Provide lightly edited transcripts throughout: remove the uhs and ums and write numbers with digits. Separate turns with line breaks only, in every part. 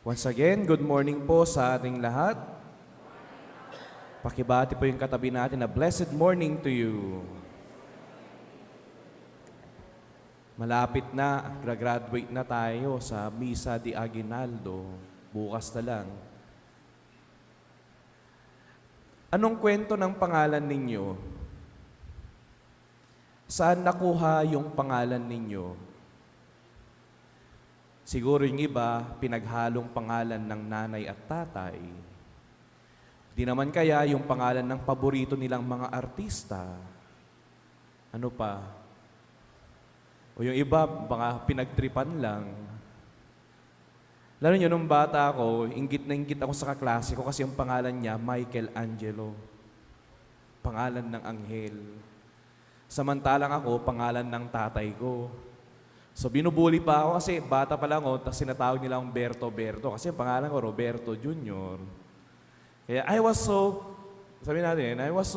Once again, good morning po sa ating lahat. Pakibati po yung katabi natin na blessed morning to you. Malapit na, graduate na tayo sa Misa de Aguinaldo. Bukas na lang. Anong kwento ng pangalan ninyo? Saan nakuha yung pangalan ninyo? Siguro yung iba, pinaghalong pangalan ng nanay at tatay. Di naman kaya yung pangalan ng paborito nilang mga artista. Ano pa? O yung iba, baka pinagtripan lang. Lalo nyo, nung bata ako, inggit na inggit ako sa kaklase ko kasi yung pangalan niya, Michelangelo. Pangalan ng anghel. Samantalang ako, pangalan ng tatay ko. So binubuli pa ako kasi bata pa lang ako, tapos sinatawag nila akong Berto. Kasi ang pangalan ko, Roberto Jr. Kaya I was so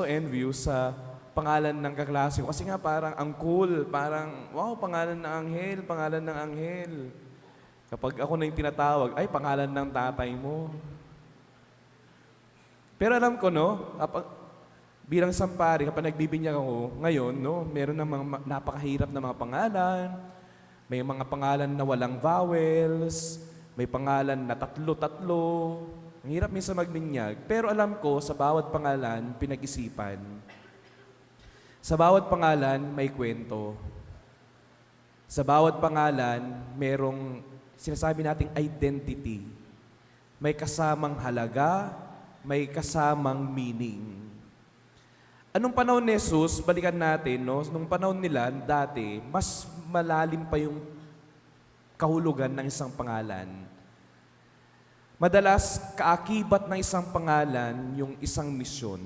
envious sa pangalan ng kaklase ko. Kasi nga parang ang cool, parang wow, pangalan ng anghel. Kapag ako na yung tinatawag, ay pangalan ng tatay mo. Pero alam ko, no, bilang sampari, kapag nagbibinyag ako, ngayon, no, meron ng mga napakahirap na mga pangalan. May mga pangalan na walang vowels, may pangalan na tatlo-tatlo. Ang hirap minsan magbinyag. Pero alam ko, sa bawat pangalan, pinag-isipan. Sa bawat pangalan, may kwento. Sa bawat pangalan, merong sinasabi nating identity. May kasamang halaga, may kasamang meaning. Anong panahon ni Jesus, balikan natin, no? Nung panahon nila, dati, mas malalim pa yung kahulugan ng isang pangalan. Madalas, kaakibat ng isang pangalan yung isang misyon.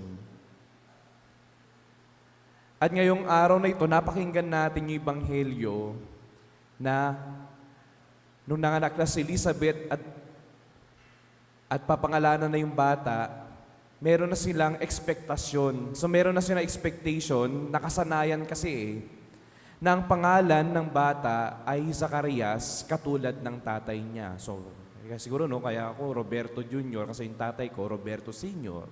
At ngayong araw na ito, napakinggan natin yung Ebanghelyo na nung nanganak na si Elizabeth at papangalanan na yung bata, meron na silang expectation. So meron na silang expectation, nakasanayan kasi na ang pangalan ng bata ay Zacarias katulad ng tatay niya. So siguro kaya ako Roberto Jr. kasi yung tatay ko Roberto Sr.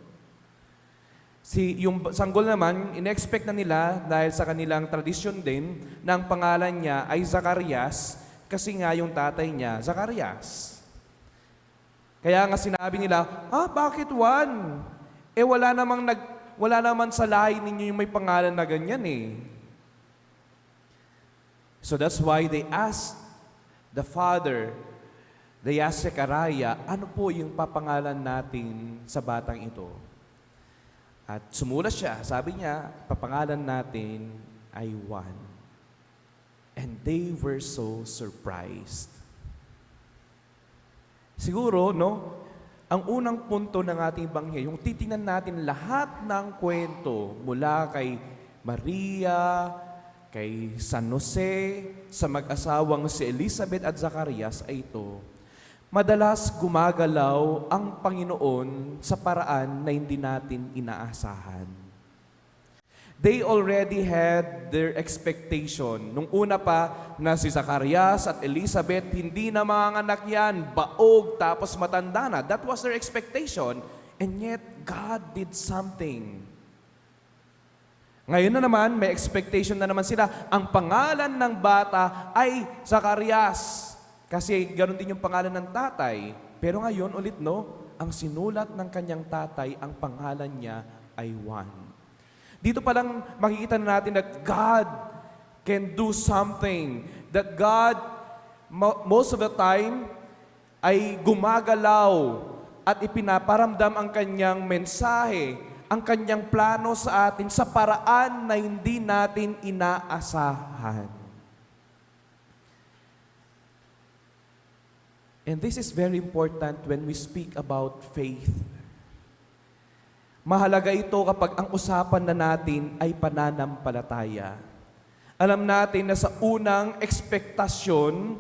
Yung sanggol naman, in-expect na nila dahil sa kanilang tradisyon din na ang pangalan niya ay Zacarias kasi nga yung tatay niya Zacarias. Kaya nga sinabi nila, bakit one? Wala naman sa lahi ninyo yung may pangalan na ganyan eh. So that's why they asked the father, they asked Zechariah, ano po yung papangalan natin sa batang ito? At sumulat siya, sabi niya, papangalan natin ay Juan. And they were so surprised. Siguro, ang unang punto ng ating Ebanghelyo, yung titingnan natin lahat ng kwento mula kay Maria, kay San Jose, sa mag-asawang si Elizabeth at Zacarias ay ito. Madalas gumagalaw ang Panginoon sa paraan na hindi natin inaasahan. They already had their expectation. Nung una pa na si Zacarias at Elizabeth, hindi na manganganak yan, baog tapos matanda na. That was their expectation. And yet, God did something. Ngayon na naman, may expectation na naman sila. Ang pangalan ng bata ay Zacarias. Kasi ganoon din yung pangalan ng tatay. Pero ngayon ulit, ang sinulat ng kanyang tatay, ang pangalan niya ay Juan. Dito pa lang makikita na natin that God can do something. That God, most of the time, ay gumagalaw at ipinaparamdam ang kanyang mensahe, ang kanyang plano sa atin sa paraan na hindi natin inaasahan. And this is very important when we speak about faith. Mahalaga ito kapag ang usapan na natin ay pananampalataya. Alam natin na sa unang ekspektasyon,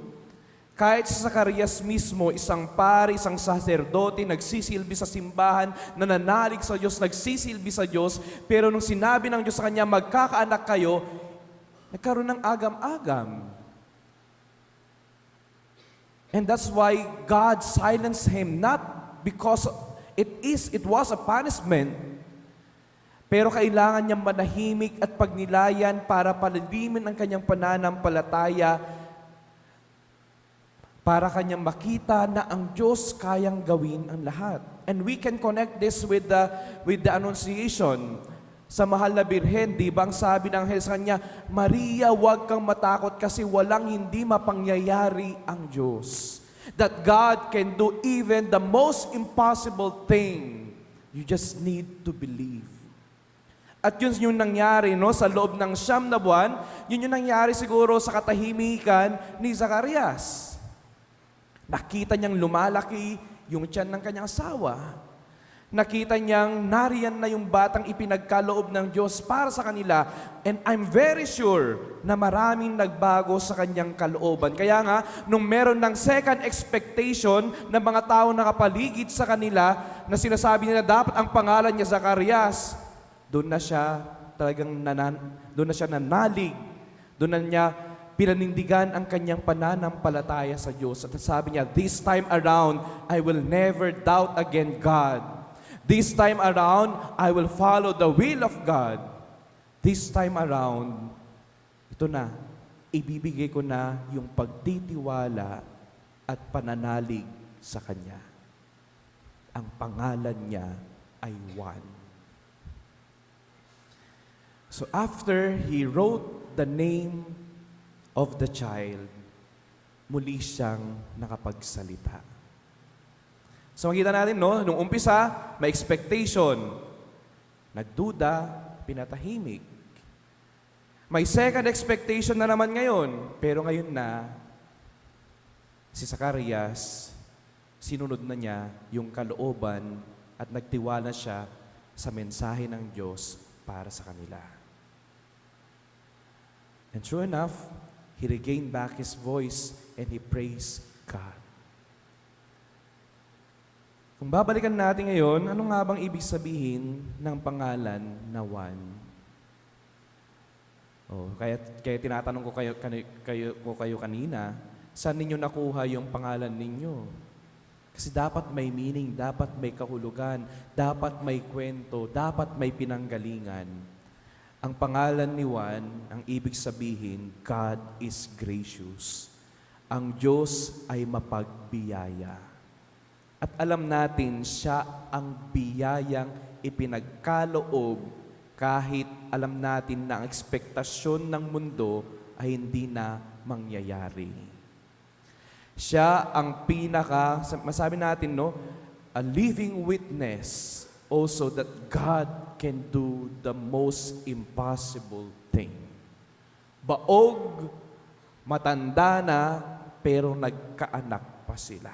kahit sa Zacarias mismo, isang pari, isang saserdote, nagsisilbi sa simbahan, nananalig sa Diyos, nagsisilbi sa Diyos, pero nung sinabi ng Diyos sa kanya, magkakaanak kayo, nagkaroon ng agam-agam. And that's why God silenced him, not because it was a punishment, pero kailangan niyang manahimik at pagnilayan para palalimin ang kanyang pananampalataya, para kanyang makita na ang Diyos kayang gawin ang lahat. And we can connect this with the Annunciation. Sa mahal na birhen, di ba ang sabi ng anghel sa kanya, Maria, huwag kang matakot kasi walang hindi mapangyayari ang Diyos. That God can do even the most impossible thing. You just need to believe. At yun yung nangyari, no, sa loob ng 9 na buwan, yun yung nangyari siguro sa katahimikan ni Zacarias. Nakita niyang lumalaki yung tiyan ng kanyang asawa. Nakita niyang nariyan na yung batang ipinagkaloob ng Diyos para sa kanila. And I'm very sure na maraming nagbago sa kanyang kalooban. Kaya nga, nung meron ng second expectation ng mga tao nakapaligid sa kanila, na sinasabi nila dapat ang pangalan niya Zacarias, doon na siya nanalig. Doon na niya pinanindigan ang kanyang pananampalataya sa Diyos. At sabi niya, this time around, I will never doubt again God. This time around, I will follow the will of God. This time around, ito na, ibibigay ko na yung pagtitiwala at pananalig sa Kanya. Ang pangalan niya ay Juan. So after he wrote the name of the child, muli siyang nakapagsalita. So makita natin, no, nung umpisa, may expectation. Nagduda, pinatahimik. May second expectation na naman ngayon, pero ngayon na, si Zacarias, sinunod na niya yung kalooban at nagtiwala siya sa mensahe ng Diyos para sa kanila. And true enough, he regained back his voice and he praised God. Kung babalikan natin ngayon, ano nga bang ibig sabihin ng pangalan na Juan? Kaya tinatanong ko kayo kanina, saan ninyo nakuha yung pangalan ninyo? Kasi dapat may meaning, dapat may kahulugan, dapat may kwento, dapat may pinanggalingan. Ang pangalan ni Juan, ang ibig sabihin, God is gracious. Ang Diyos ay mapagbiyaya. At alam natin, siya ang biyayang ipinagkaloob kahit alam natin na ang ekspektasyon ng mundo ay hindi na mangyayari. Siya ang masabi natin, no, a living witness also that God can do the most impossible thing. Baog, matanda na, pero nagkaanak pa sila.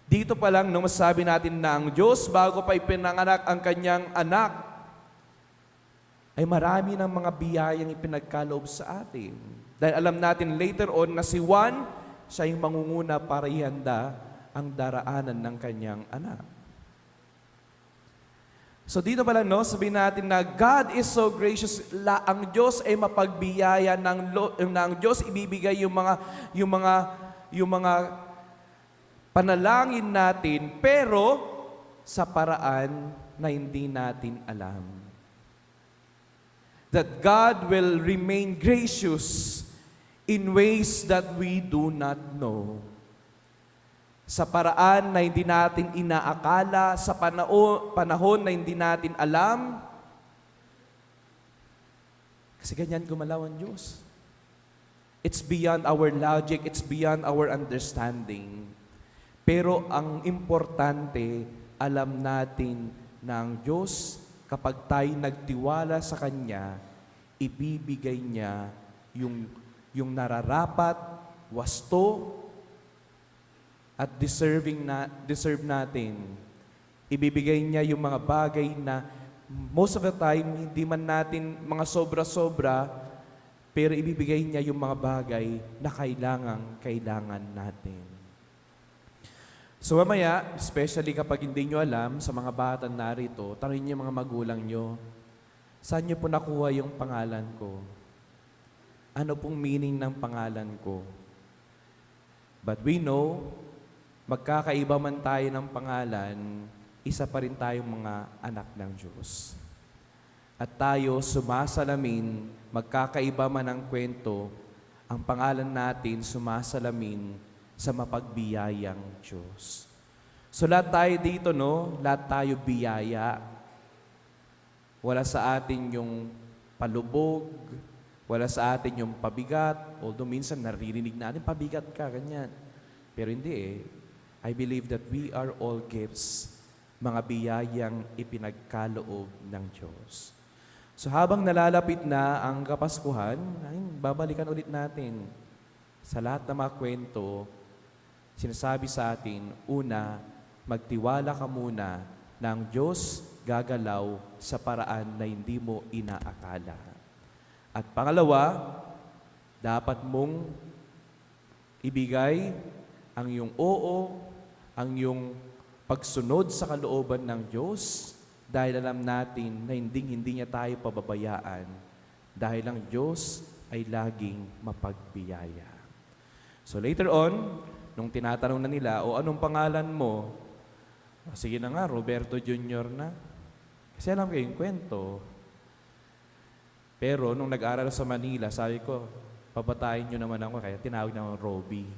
Dito pa lang, nung masabi natin na ang Diyos, bago pa ipinanganak ang kanyang anak, ay marami ng mga biyayang ipinagkaloob sa atin. Dahil alam natin later on na si Juan, siya yung mangunguna para ihanda ang daraanan ng kanyang anak. So dito pala, no, sabihin natin na God is so gracious, ang Diyos ay mapagbiyaya, ang Diyos ibibigay yung mga panalangin natin, pero sa paraan na hindi natin alam. That God will remain gracious in ways that we do not know. Sa paraan na hindi natin inaakala, sa panahon na hindi natin alam. Kasi ganyan gumalaw ang Diyos. It's beyond our logic, it's beyond our understanding. Pero ang importante, alam natin na ang Diyos, kapag tayo nagtiwala sa Kanya, ibibigay niya yung nararapat, wasto, at deserve natin. Ibibigay niya yung mga bagay na most of the time, hindi man natin mga sobra-sobra, pero ibibigay niya yung mga bagay na kailangan natin. So mamaya, especially kapag hindi nyo alam, sa mga bata narito, tanongin niyo mga magulang nyo, saan nyo po nakuha yung pangalan ko? Ano pong meaning ng pangalan ko? But we know, magkakaiba man tayo ng pangalan, isa pa rin tayong mga anak ng Diyos. At tayo sumasalamin, magkakaiba man ang kwento, ang pangalan natin sumasalamin sa mapagbiyayang Diyos. So lahat tayo dito, no? Lahat tayo biyaya. Wala sa atin yung palubog, wala sa atin yung pabigat, although minsan naririnig natin, pabigat ka, ganyan. Pero hindi eh. I believe that we are all gifts, mga biyayang ipinagkaloob ng Diyos. So habang nalalapit na ang Kapaskuhan, ay, babalikan ulit natin sa lahat ng mga kwento, sinasabi sa atin, una, magtiwala ka muna na ang Diyos gagalaw sa paraan na hindi mo inaakala. At pangalawa, dapat mong ibigay ang iyong oo, ang iyong pagsunod sa kalooban ng Diyos dahil alam natin na hindi niya tayo pababayaan dahil ang Diyos ay laging mapagbiyaya. So later on, nung tinatanong na nila, o anong pangalan mo? Sige na nga, Roberto Jr. na. Kasi alam ko yung kwento. Pero nung nag-aral sa Manila, sabi ko, papatayin nyo naman ako, kaya tinawag na Robbie.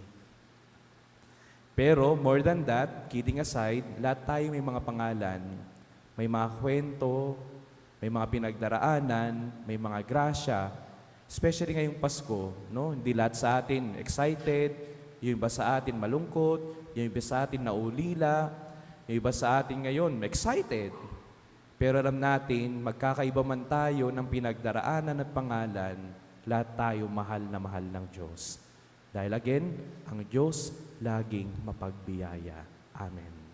Pero more than that, kidding aside, lahat tayo may mga pangalan, may mga kwento, may mga pinagdaraanan, may mga grasya, especially ngayong Pasko, no? Hindi lahat sa atin excited, yung iba sa atin malungkot, yung iba sa atin naulila, yung iba sa atin ngayon excited. Pero alam natin, magkakaiba man tayo ng pinagdaraanan at pangalan, lahat tayo mahal na mahal ng Diyos. Dahil again, ang Diyos laging mapagbiyaya. Amen.